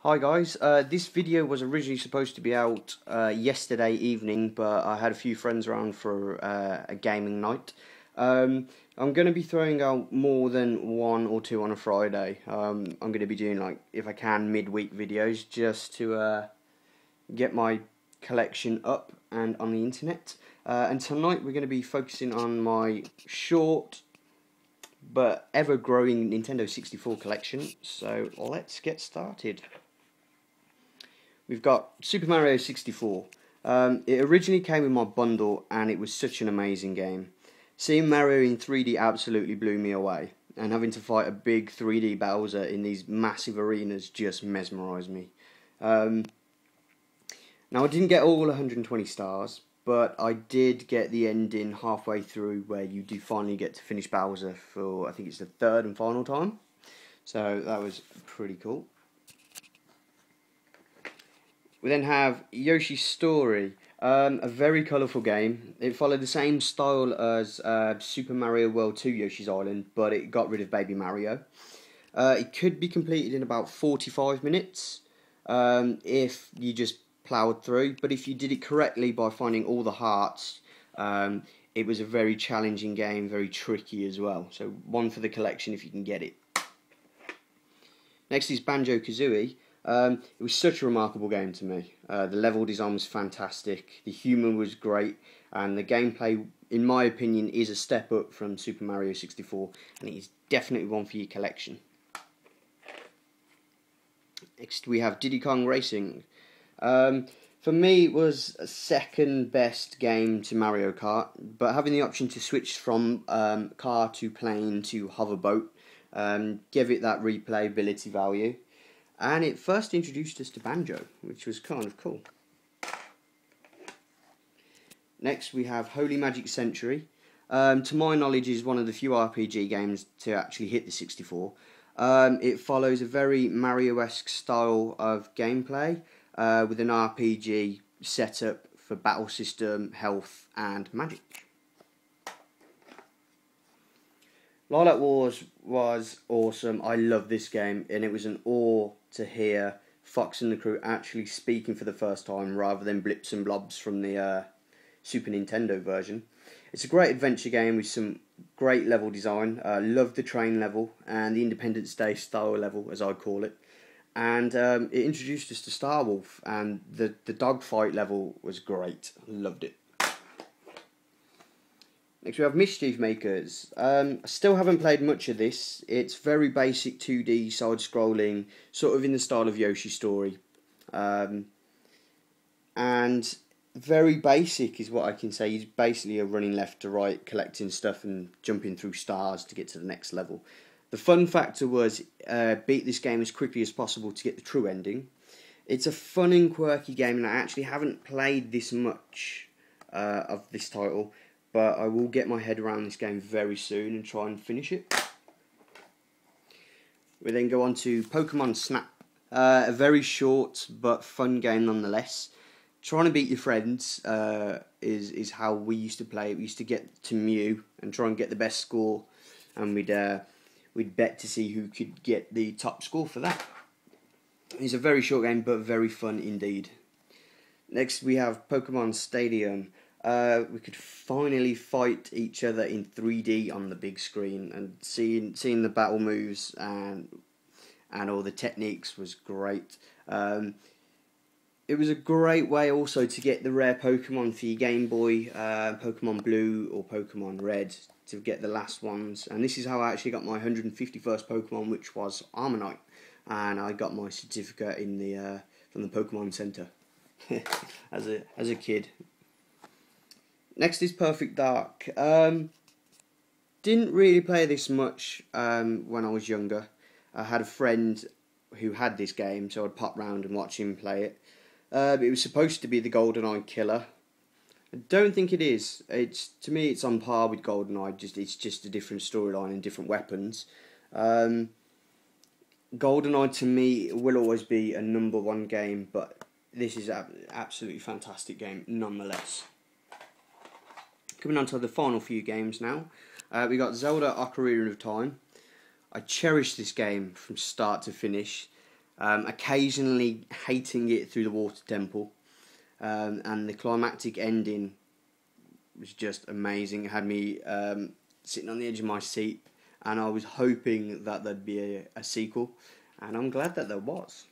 Hi guys, this video was originally supposed to be out yesterday evening, but I had a few friends around for a gaming night. I'm going to be throwing out more than one or two on a Friday. I'm going to be doing, like, if I can, midweek videos just to get my collection up and on the internet. And tonight we're going to be focusing on my short but ever-growing Nintendo 64 collection, so let's get started. We've got Super Mario 64. It originally came in my bundle and it was such an amazing game. Seeing Mario in 3D absolutely blew me away, and having to fight a big 3D Bowser in these massive arenas just mesmerised me. Now I didn't get all 120 stars, but I did get the ending halfway through where you do finally get to finish Bowser for, I think it's the third and final time. So that was pretty cool. We then have Yoshis Story, a very colourful game. It followed the same style as Super Mario World 2 Yoshi's Island, but it got rid of Baby Mario. It could be completed in about 45 minutes if you just ploughed through, but if you did it correctly by finding all the hearts, it was a very challenging game, very tricky as well. So one for the collection if you can get it. Next is BanjoKazooie. It was such a remarkable game to me. The level design was fantastic, the humour was great, and the gameplay, in my opinion, is a step up from Super Mario 64, and it is definitely one for your collection. Next we have Diddy Kong Racing. For me, it was a second best game to Mario Kart, but having the option to switch from car to plane to hoverboat gave it that replayability value. And it first introduced us to Banjo, which was kind of cool. Next we have Holy Magic Century. To my knowledge, is one of the few RPG games to actually hit the 64. It follows a very Mario-esque style of gameplay with an RPG setup for battle system, health and magic. Lolok Wars was awesome. I love this game, and it was an awe to hear Fox and the crew actually speaking for the first time rather than blips and blobs from the Super Nintendo version. It's a great adventure game with some great level design. Love the train level and the Independence Day style level, as I call it. And it introduced us to Star Wolf, and the dogfight level was great. Loved it. Next we have Mischief Makers. I still haven't played much of this. It's very basic 2D side-scrolling, sort of in the style of Yoshis Story. And very basic is what I can say. It's basically a running left to right, collecting stuff and jumping through stars to get to the next level. The fun factor was beat this game as quickly as possible to get the true ending. It's a fun and quirky game, and I actually haven't played this much of this title, but I will get my head around this game very soon and try and finish it. We then go on to Pokemon Snap. A very short but fun game nonetheless. Trying to beat your friends is how we used to play it. We used to get to Mew and try and get the best score, and we'd bet to see who could get the top score for that. It's a very short game but very fun indeed. Next we have Pokemon Stadium. We could finally fight each other in 3D on the big screen, and seeing the battle moves and all the techniques was great. It was a great way also to get the rare Pokemon for your Game Boy, Pokemon Blue or Pokemon Red, to get the last ones. And this is how I actually got my 151st Pokemon, which was Armonite, and I got my certificate in the from the Pokemon Center as a kid. Next is Perfect Dark. Didn't really play this much when I was younger. I had a friend who had this game, so I'd pop round and watch him play it. It was supposed to be the GoldenEye killer. I don't think it is. To me, it's on par with GoldenEye. It's just a different storyline and different weapons. GoldenEye to me will always be a #1 game, but this is an absolutely fantastic game nonetheless. Coming on to the final few games now. We got Zelda Ocarina of Time. I cherish this game from start to finish. occasionally hating it through the water temple, and the climactic ending was just amazing. It had me sitting on the edge of my seat, and I was hoping that there'd be a sequel, and I'm glad that there was.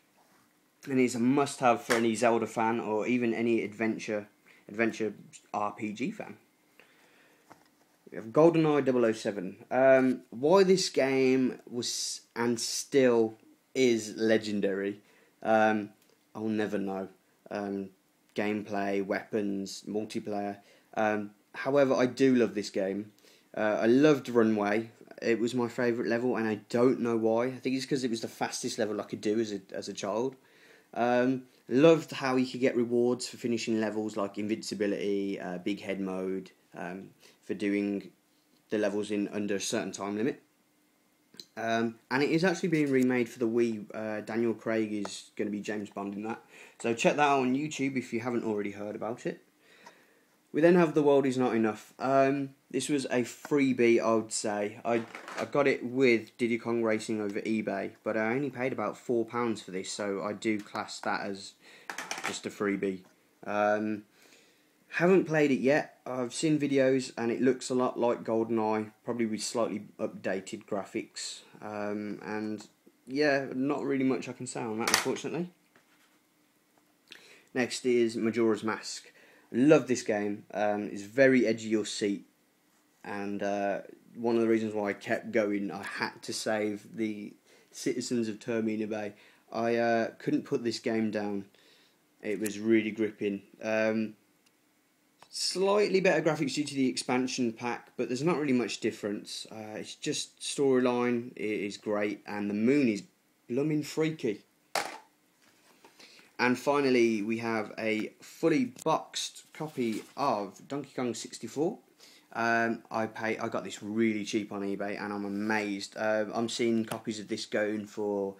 And it's a must-have for any Zelda fan or even any adventure RPG fan. We have GoldenEye 007. Why this game was and still is legendary, I'll never know. Gameplay, weapons, multiplayer. However, I do love this game. I loved Runway. It was my favourite level, and I don't know why. I think it's because it was the fastest level I could do as a child. Loved how you could get rewards for finishing levels like invincibility, big head mode, for doing the levels in under a certain time limit. And it is actually being remade for the Wii. Daniel Craig is going to be James Bond in that. So check that out on YouTube if you haven't already heard about it. We then have The World Is Not Enough. This was a freebie, I would say. I got it with Diddy Kong Racing over eBay, but I only paid about £4 for this, so I do class that as just a freebie. Haven't played it yet. I've seen videos, and it looks a lot like GoldenEye, probably with slightly updated graphics. And yeah, not really much I can say on that, unfortunately. Next is Majora's Mask. Love this game. It's very edge of your seat, and one of the reasons why I kept going, I had to save the citizens of Termina Bay. I couldn't put this game down. It was really gripping. Slightly better graphics due to the expansion pack, but there's not really much difference. It's just storyline. It is great, and the moon is blooming freaky. And finally, we have a fully boxed copy of Donkey Kong 64. I got this really cheap on eBay, and I'm amazed. I'm seeing copies of this going for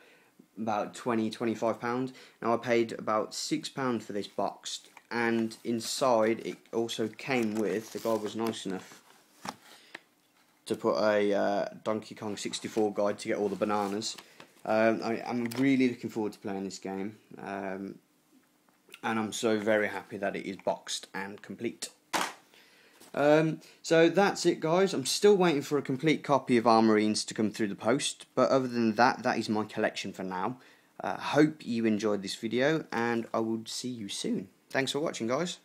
about £20–25. Now I paid about £6 for this boxed, and inside it also came with, the guy was nice enough to put a Donkey Kong 64 guide to get all the bananas. I'm really looking forward to playing this game, and I'm so very happy that it is boxed and complete. So that's it, guys. I'm still waiting for a complete copy of Armorines to come through the post, but other than that, that is my collection for now. Hope you enjoyed this video, and I will see you soon. Thanks for watching, guys.